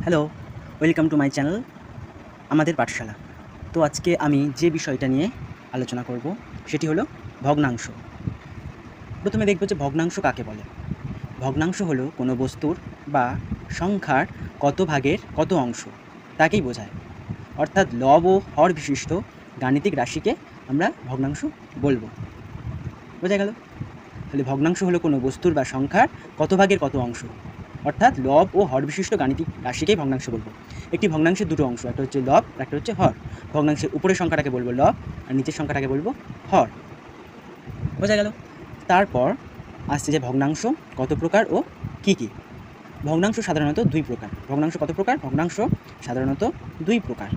Hello, welcome to my channel আমাদের পাঠশালা। তো আজকে আমি যে বিষয়টা নিয়ে আলোচনা করব সেটি হলো ভগ্নাংশ। প্রথমে দেখব যে ভগ্নাংশ কাকে বলে। ভগ্নাংশ হলো কোনো বস্তুর বা সংখ্যার কত ভাগের কত অংশ তাকেই বোঝায়। অর্থাৎ লব ও হর বিশিষ্ট গাণিতিক রাশিকে আমরা ভগ্নাংশ বলবো। বোঝা গেল? তাহলে ভগ্নাংশ হলো কোনো বস্তুর বা সংখ্যার কত ভাগের কত অংশ, অর্থাৎ লব ও হর বিশিষ্ট গাণিতিক রাশিকেই ভগ্নাংশ বলবো। একটি ভগ্নাংশের দুটো অংশ, একটা হচ্ছে লব আর একটা হচ্ছে হর। ভগ্নাংশের উপরের সংখ্যাটাকে বলবো লব আর নিচের সংখ্যাটাকে বলবো হর। বোঝা গেল? তারপর আসছে যে ভগ্নাংশ কত প্রকার ও কি কি। ভগ্নাংশ সাধারণত দুই প্রকার। ভগ্নাংশ কত প্রকার? ভগ্নাংশ সাধারণত দুই প্রকার,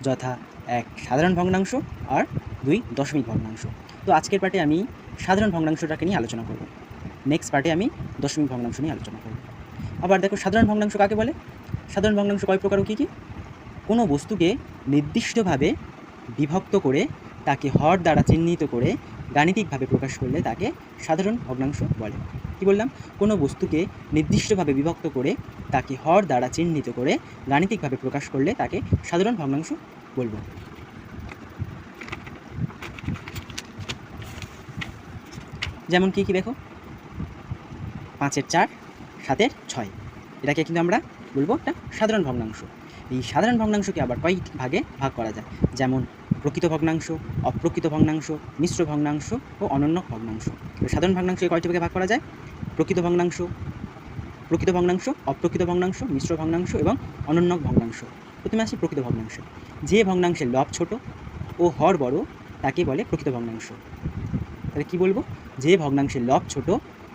যথা এক সাধারণ ভগ্নাংশ আর দুই দশমিক ভগ্নাংশ। তো আজকের পার্টে আমি সাধারণ ভগ্নাংশটাকে নিয়ে আলোচনা করব। নেক্সট পার্টে আমি দশমিক ভগ্নাংশ নিয়ে আলোচনা করব। আবার দেখো, সাধারণ ভগ্নাংশ কাকে বলে? সাধারণ ভগ্নাংশ কয় প্রকার ও কী কী? কোনো বস্তুকে নির্দিষ্টভাবে বিভক্ত করে তাকে হর দ্বারা চিহ্নিত করে গাণিতিকভাবে প্রকাশ করলে তাকে সাধারণ ভগ্নাংশ বলে। কি বললাম? কোনো বস্তুকে নির্দিষ্টভাবে বিভক্ত করে তাকে হর দ্বারা চিহ্নিত করে গাণিতিকভাবে প্রকাশ করলে তাকে সাধারণ ভগ্নাংশ বলবো। যেমন কি কি দেখো, 5-এর 4, 7-এর 6, এটাকে কিন্তু আমরা বলবো একটা সাধারণ ভগ্নাংশ। এই সাধারণ ভগ্নাংশকে আবার কয় ভাগে ভাগ করা যায়? যেমন প্রকৃত ভগ্নাংশ, অপ্রকৃত ভগ্নাংশ, মিশ্র ভগ্নাংশ ও অনন্যক ভগ্নাংশ। সাধারণ ভগ্নাংশকে কয়টি ভাগে ভাগ করা যায়? প্রকৃত ভগ্নাংশ, অপ্রকৃত ভগ্নাংশ, মিশ্র ভগ্নাংশ এবং অনন্যক ভগ্নাংশ। প্রথমে আসি প্রকৃত ভগ্নাংশ। যে ভগ্নাংশের লব ছোট ও হর বড় তাকে বলে প্রকৃত ভগ্নাংশ। তাহলে কি বলবো? যে ভগ্নাংশের লব ছোট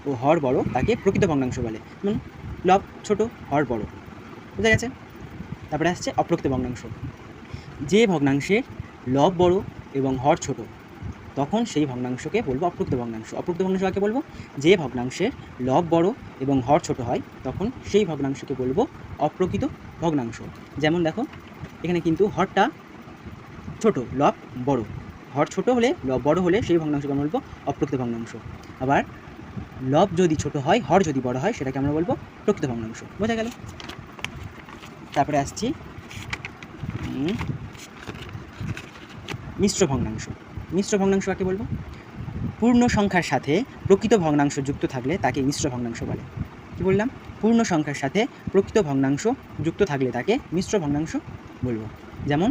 ও হর বড় তাকে প্রকৃত ভগ্নাংশ বলে। লব ছোট, হর বড়। বুঝা গেছে? তারপরে আসছে অপ্রকৃত ভগ্নাংশ। যে ভগ্নাংশের লব বড় এবং হর ছোট তখন সেই ভগ্নাংশকে বলবো অপ্রকৃত ভগ্নাংশ। অপ্রকৃত ভগ্নাংশ কাকে বলবো? যে ভগ্নাংশের লব বড় এবং হর ছোট হয় তখন সেই ভগ্নাংশকে বলবো অপ্রকৃত ভগ্নাংশ। যেমন দেখো, এখানে কিন্তু হরটা ছোট, লব বড়। হর ছোট হলে, লব বড় হলে সেই ভগ্নাংশকে আমরা বলবো অপ্রকৃত ভগ্নাংশ। আবার লব যদি ছোট হয়, হর যদি বড় হয়, সেটাকে আমরা বলবো প্রকৃত ভগ্নাংশ। বোঝা গেল? তারপরে আসছি মিশ্র ভগ্নাংশ। মিশ্র ভগ্নাংশ কাকে বলবো? পূর্ণ সংখ্যার সাথে প্রকৃত ভগ্নাংশ যুক্ত থাকলে তাকে মিশ্র ভগ্নাংশ বলে। কি বললাম? পূর্ণ সংখ্যার সাথে প্রকৃত ভগ্নাংশ যুক্ত থাকলে তাকে মিশ্র ভগ্নাংশ বলবো। যেমন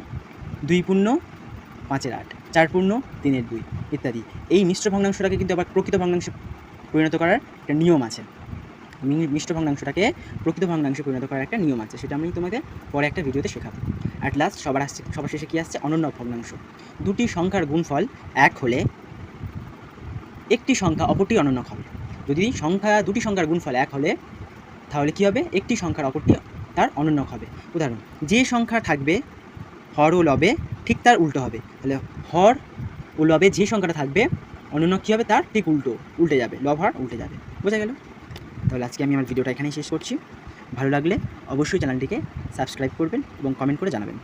2 পূর্ণ 5-এর 8, 4 পূর্ণ 3-এর 2 ইত্যাদি। এই মিশ্র ভগ্নাংশটাকে কিন্তু আবার প্রকৃত ভগ্নাংশে পরিণত করার একটা নিয়ম আছে। মিশ্র ভগ্নাংশটাকে প্রকৃত ভগ্নাংশে পরিণত করার একটা নিয়ম আছে, সেটা আমি তোমাকে পরে একটা ভিডিওতে শেখাবো। অ্যাট লাস্ট সবার শেষে কী আসছে? অনন্যক ভগ্নাংশ। দুটি সংখ্যার গুণফল এক হলে একটি সংখ্যা অপরটি অনন্যক হবে। যদি দুটি সংখ্যার গুণফল এক হলে তাহলে কী হবে? একটি সংখ্যার অপরটি তার অনন্যক হবে। উদাহরণ, যে সংখ্যা থাকবে হর ও লবে ঠিক তার উল্টো হবে। তাহলে হর ও লবে যে সংখ্যাটা থাকবে অনন্যক কী হবে? তার ঠিক উল্টে যাবে, লব হর উল্টে যাবে। বোঝা গেল? তাহলে আজকে আমি আমার ভিডিওটা এখানেই শেষ করছি। ভালো লাগলে অবশ্যই চ্যানেলটিকে সাবস্ক্রাইব করবেন এবং কমেন্ট করে জানাবেন।